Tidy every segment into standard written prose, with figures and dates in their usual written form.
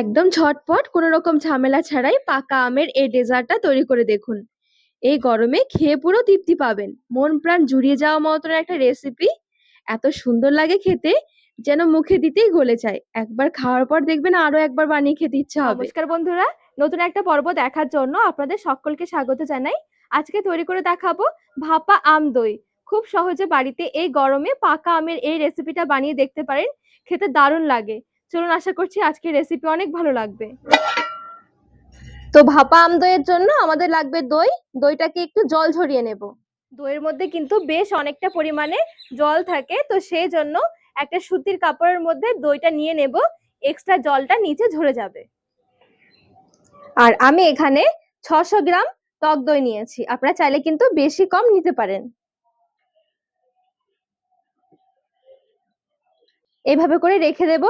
একদম ঝটপট কোনো রকম ঝামেলা ছাড়াই পাকা আমের এই ডেজার্টটা তৈরি করে দেখুন। এই গরমে খেয়ে পুরো তৃপ্তি পাবেন। মন প্রাণ জুড়িয়ে যাওয়া মতন একটা রেসিপি। এত সুন্দর লাগে খেতে, যেন মুখে দিতেই গলে যায়। একবার খাওয়ার পর দেখবেন আরো একবার বানিয়ে খেতে ইচ্ছা হবে। নমস্কার বন্ধুরা, নতুন একটা পর্ব দেখার জন্য আপনাদের সকলকে স্বাগত জানাই। আজকে তৈরি করে দেখাবো ভাপা আম দই। খুব সহজে বাড়িতে এই গরমে পাকা আমের এই রেসিপিটা বানিয়ে দেখতে পারেন। খেতে দারুণ লাগে। চলুন, আশা করছি আজকের রেসিপি অনেক ভালো লাগবে। তো ভাপা আম দইয়ের জন্য আমাদের লাগবে দই। দইটাকে একটু জল ঝরিয়ে নেব। দইয়ের মধ্যে কিন্তু বেশ অনেকটা পরিমাণে জল থাকে, তো সেই জন্য একটা সুতির কাপড়ের মধ্যে দইটা নিয়ে নেব। এক্সট্রা জলটা নিচে ঝরে যাবে। আর আমি এখানে 600 গ্রাম টক দই নিয়েছি। আপনারা চাইলে কিন্তু বেশি কম নিতে পারেন। এইভাবে করে রেখে দেব।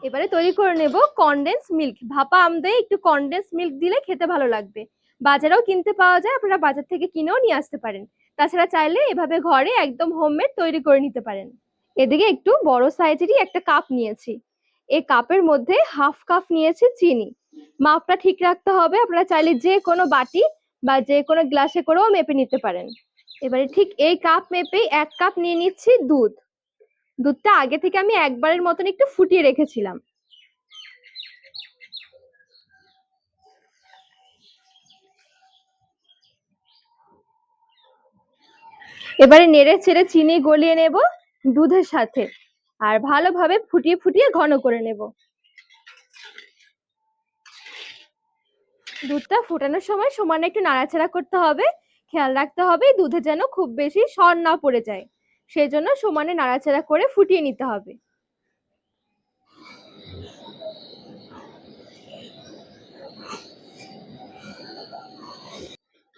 এবারে তৈরি করে নেব কনডেন্স মিল্ক। ভাপা আম দই একটু কনডেন্স মিল্ক দিলে খেতে ভালো লাগবে। বাজারেও কিনতে পাওয়া যায়, আপনারা বাজার থেকে কিনেও নিয়ে আসতে পারেন। তাছাড়া চাইলে এভাবে ঘরে একদম হোমমেড তৈরি করে নিতে পারেন। এদিকে একটু বড় সাইজেরই একটা কাপ নিয়েছি। এই কাপের মধ্যে হাফ কাপ নিয়েছি চিনি। মাপটা ঠিক রাখতে হবে। আপনারা চাইলে যে কোনো বাটি বা যে কোনো গ্লাসে করেও মেপে নিতে পারেন। এবারে ঠিক এই কাপ মেপেই 1 কাপ নিয়ে নিচ্ছি দুধ। দুধটা আগে থেকে আমি একবারের মতন একটু ফুটিয়ে রেখেছিলাম। এবারে নেড়ে চেড়ে চিনি গলিয়ে নেব দুধের সাথে, আর ভালোভাবে ফুটিয়ে ফুটিয়ে ঘন করে নেব। দুধটা ফোটানোর সময় সমানে একটু নাড়াচাড়া করতে হবে। খেয়াল রাখতে হবে দুধে যেন খুব বেশি সর না পড়ে যায়, সেই জন্য সমানে নাড়াচাড়া করে ফুটিয়ে নিতে হবে।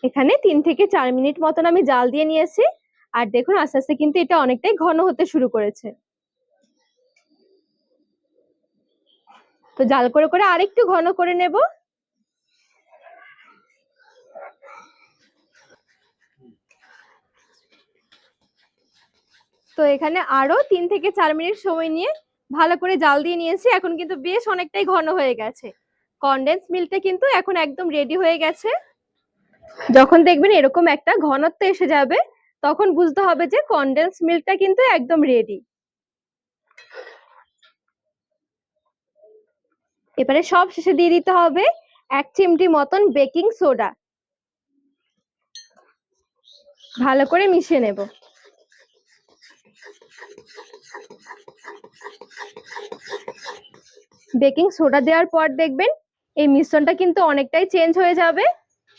এখানে 3 থেকে 4 মিনিট মতন আমি জাল দিয়ে নিয়েছি। আর দেখুন আস্তে আস্তে কিন্তু এটা অনেকটাই ঘন হতে শুরু করেছে। তো জাল করে করে আরেকটু ঘন করে নেব। তো এখানে আরো 3 থেকে 4 মিনিট সময় নিয়ে ভালো করে জাল দিয়ে নিয়েছি। এখন কিন্তু বেশ অনেকটাই ঘন হয়ে গেছে। কনডেন্স মিল্কটা কিন্তু এখন একদম রেডি হয়ে গেছে। যখন দেখবেন এরকম একটা ঘনত্ব এসে যাবে, তখন বুঝতে হবে যে কনডেন্স মিল্কটা কিন্তু একদম রেডি। এবারে সব শেষে দিয়ে দিতে হবে 1 চিমটি মতন বেকিং সোডা। ভালো করে মিশিয়ে নেব। বেকিং সোডা দেওয়ার পর দেখবেন এই মিশ্রণটা কিন্তু অনেকটাই চেঞ্জ হয়ে যাবে।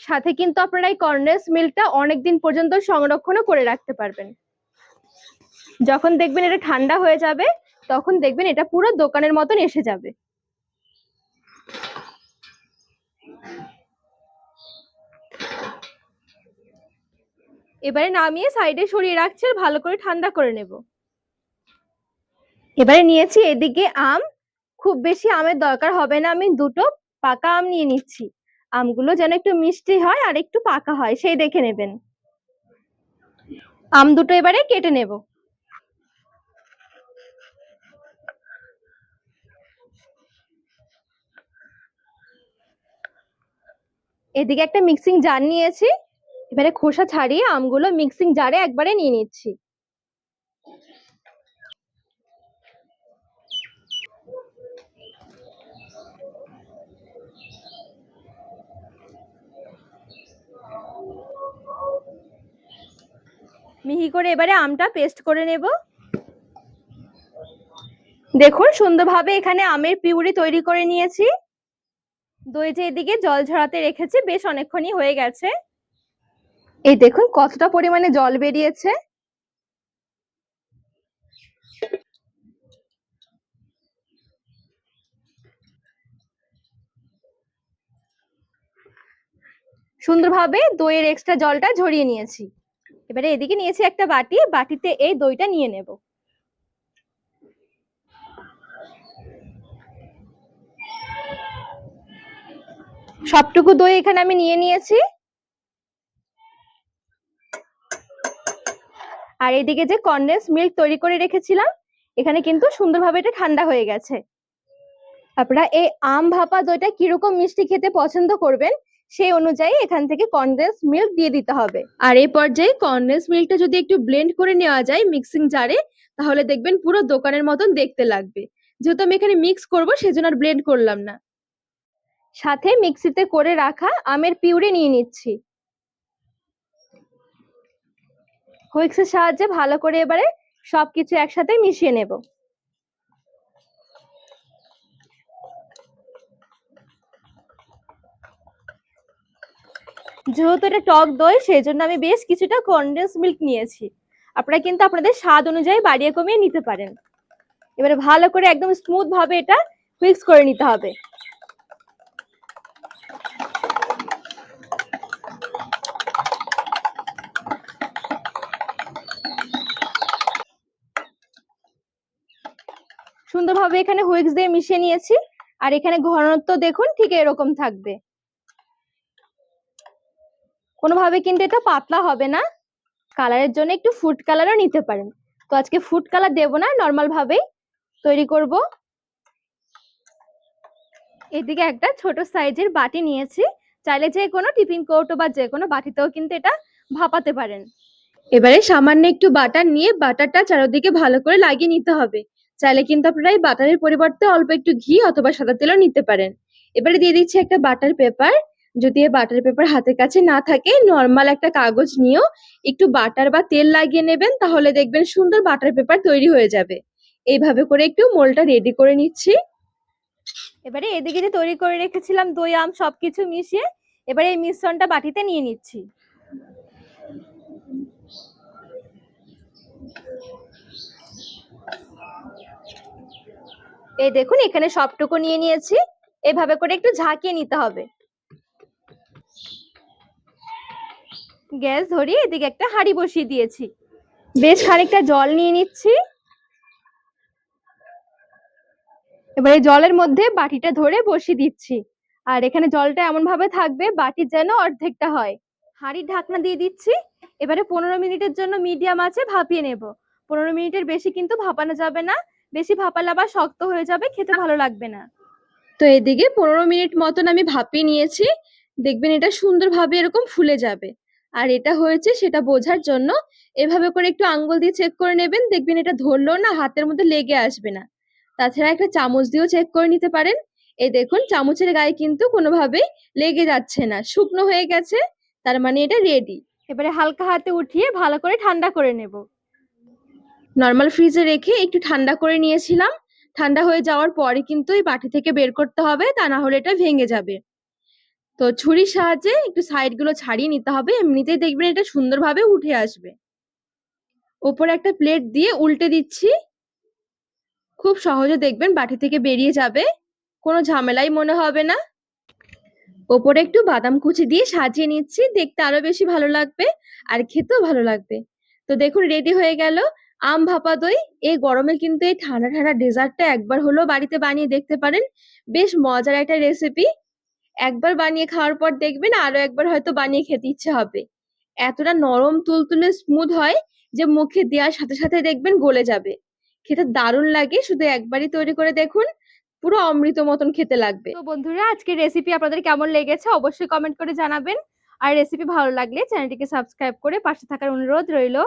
সাথে কিন্তু আপনারা এই কনডেন্স মিল্কটা অনেকদিন পর্যন্ত সংরক্ষণও করে রাখতে পারবেন। যখন দেখবেন এটা ঠান্ডা হয়ে যাবে, তখন দেখবেন এটা পুরো দোকানের মতন এসে যাবে। এবারে নামিয়ে সাইডে সরিয়ে রাখছি আর ভালো করে ঠান্ডা করে নেব। এবারে নিয়েছি এদিকে আম। খুব বেশি আমের দরকার হবে না, আমি দুটো পাকা আম নিয়ে নিচ্ছি। আমগুলো যেন একটু মিষ্টি হয় আর একটু পাকা হয় সেই দেখে নেবেন। আম দুটো এবারে কেটে নেব। এদিকে একটা মিক্সিং জার নিয়েছি। এবারে খোসা ছাড়িয়ে আমগুলো মিক্সিং জারে একবারে নিয়ে নিচ্ছি। মিহি করে এবারে আমটা পেস্ট করে নেব। দেখুন সুন্দরভাবে এখানে আমের পিউরি তৈরি করে নিয়েছি। দই যে এদিকে জল ঝরাতে রেখেছি বেশ অনেকক্ষণই হয়ে গেছে। এই দেখুন কতটা পরিমাণে জল বেরিয়েছে। সুন্দরভাবে দইয়ের এক্সট্রা জলটা ঝরিয়ে নিয়েছি। এবারে এদিকে নিয়েছি একটা বাটি, বাটিতে এই দইটা নিয়ে নেব। সবটুকু দই এখানে আমি নিয়ে নিয়েছি। আর এদিকে যে কনডেন্স মিল্ক তৈরি করে রেখেছিলাম, এখানে কিন্তু সুন্দরভাবে এটা ঠান্ডা হয়ে গেছে। আপনারা এই আম ভাপা দইটা কিরকম মিষ্টি খেতে পছন্দ করবেন সেই অনুযায়ী এখান থেকে কনডেন্স মিল্ক দিয়ে দিতে হবে। আর এই পর্যায়ে কনডেন্স মিল্কটা যদি একটু ব্লেন্ড করে নেওয়া যায় মিক্সিং জারে, তাহলে দেখবেন পুরো দোকানের মতন দেখতে লাগবে। যেহেতু আমি এখানে মিক্স করবো সেজন্য আর ব্লেন্ড করলাম না। সাথে মিক্সিতে করে রাখা আমের পিউরি নিয়ে নিচ্ছি। হুইক্সের সাহায্যে ভালো করে এবারে সবকিছু একসাথে মিশিয়ে নেব। যেহেতু এটা টক দই সেই জন্য আমি বেশ কিছুটা কনডেন্স মিল্ক নিয়েছি। আপনারা কিন্তু আপনাদের স্বাদ অনুযায়ী বাড়িয়ে কমিয়ে নিতে পারেন। এবারে ভালো করে একদম স্মুথ ভাবে এটা মিক্স করে নিতে হবে। সুন্দরভাবে এখানে হুইক্স দিয়ে মিশিয়ে নিয়েছি। আর এখানে ঘনত্ব দেখুন ঠিক এরকম থাকবে, কোনোভাবে কিন্তু এটা পাতলা হবে না। কালারের জন্য একটু ফুড কালারও নিতে পারেন, তো আজকে ফুড কালার দেবো না, নর্মাল ভাবেই তৈরি করব। এদিকে একটা ছোট সাইজের বাটি নিয়েছি, চাইলে যে কোনো টিফিন কৌটো বা যে কোনো বাটিতেও কিন্তু এটা ভাপাতে পারেন। এবারে সামান্য একটু বাটার নিয়ে বাটারটা চারিদিকে ভালো করে লাগিয়ে নিতে হবে। চাইলে কিন্তু আপনারা এই বাটারের পরিবর্তে অল্প একটু ঘি অথবা সাদা তেলও নিতে পারেন। এবারে দিয়ে দিচ্ছি একটা বাটার পেপার। যদি এই বাটার পেপার হাতের কাছে না থাকে, নর্মাল একটা কাগজ নিয়েও একটু বাটার বা তেল লাগিয়ে নেবেন, তাহলে দেখবেন সুন্দর বাটার পেপার তৈরি হয়ে যাবে। এইভাবে করে একটু মোলটা রেডি করে নিচ্ছি। এবারে এদিকে যে তৈরি করে রেখেছিলাম দই আম সবকিছু মিশিয়ে এবারে এই মিশ্রণটা বাটিতে নিয়ে নিচ্ছি। এই দেখুন এখানে সবটুকু নিয়ে নিয়েছি। এভাবে করে একটু ঝাঁকিয়ে নিতে হবে। গ্যাস ধরিয়ে এদিকে একটা হাঁড়ি বসিয়ে দিয়েছি। বেশ খানিকটা জল নিয়ে নিচ্ছি। এবারে জলের মধ্যে বাটিটা ধরে বসিয়ে দিচ্ছি। আর এখানে জলটা এমন ভাবে থাকবে বাটির যেন অর্ধেকটা হয়। হাঁড়ির ঢাকনা দিয়ে দিচ্ছি। এবারে 15 মিনিটের জন্য মিডিয়াম আঁচে ভাপিয়ে নেব। 15 মিনিটের বেশি কিন্তু ভাপানো যাবে না, বেশি ভাপালে আবার শক্ত হয়ে যাবে, খেতে ভালো লাগবে না। তো এদিকে 15 মিনিট মতন আমি ভাপিয়ে নিয়েছি। দেখবেন এটা সুন্দরভাবে এরকম ফুলে যাবে। আর এটা হয়েছে সেটা বোঝার জন্য এভাবে করে একটু আঙ্গুল দিয়ে চেক করে নেবেন, দেখবেন এটা ধরলেও না হাতের মধ্যে লেগে আসবে না। তাছাড়া একটা চামচ দিয়েও চেক করে নিতে পারেন। এই দেখুন চামচের গায়ে কিন্তু কোনোভাবেই লেগে যাচ্ছে না, শুকনো হয়ে গেছে, তার মানে এটা রেডি। এবারে হালকা হাতে উঠিয়ে ভালো করে ঠান্ডা করে নেব। নর্মাল ফ্রিজে রেখে একটু ঠান্ডা করে নিয়েছিলাম। ঠান্ডা হয়ে যাওয়ার পরে কিন্তু এই বাটি থেকে বের করতে হবে, তা না হলে এটা ভেঙে যাবে। তো ছুরির সাহায্যে একটু সাইড গুলো ছাড়িয়ে নিতে হবে, এমনিতেই দেখবেন এটা সুন্দরভাবে উঠে আসবে। ওপরে একটা প্লেট দিয়ে উল্টে দিচ্ছি। খুব সহজে দেখবেন বাটি থেকে বেরিয়ে যাবে, কোনো ঝামেলাই মনে হবে না। ওপরে একটু বাদাম কুচি দিয়ে সাজিয়ে নিচ্ছি, দেখতে আরো বেশি ভালো লাগবে আর খেতেও ভালো লাগবে। তো দেখুন রেডি হয়ে গেল আম ভাপা দই। এই গরমে কিন্তু এই ঠান্ডা ঠান্ডা ডেজার্টটা একবার হলেও বাড়িতে বানিয়ে দেখতে পারেন। বেশ মজার একটা রেসিপি। একবার বানিয়ে খাওয়ার পর দেখবেন আরো একবার হয়তো বানিয়ে খেতে ইচ্ছে হবে। এতটা নরম তুলতুলে স্মুথ হয় যে মুখে দেওয়ার সাথে সাথে দেখবেন গলে যাবে। খেতে দারুণ লাগে, শুধু একবারই তৈরি করে দেখুন, পুরো অমৃত মতন খেতে লাগবে। তো বন্ধুরা আজকের রেসিপি আপনাদের কেমন লেগেছে অবশ্যই কমেন্ট করে জানাবেন। আর রেসিপি ভালো লাগলে চ্যানেলটিকে সাবস্ক্রাইব করে পাশে থাকার অনুরোধ রইল।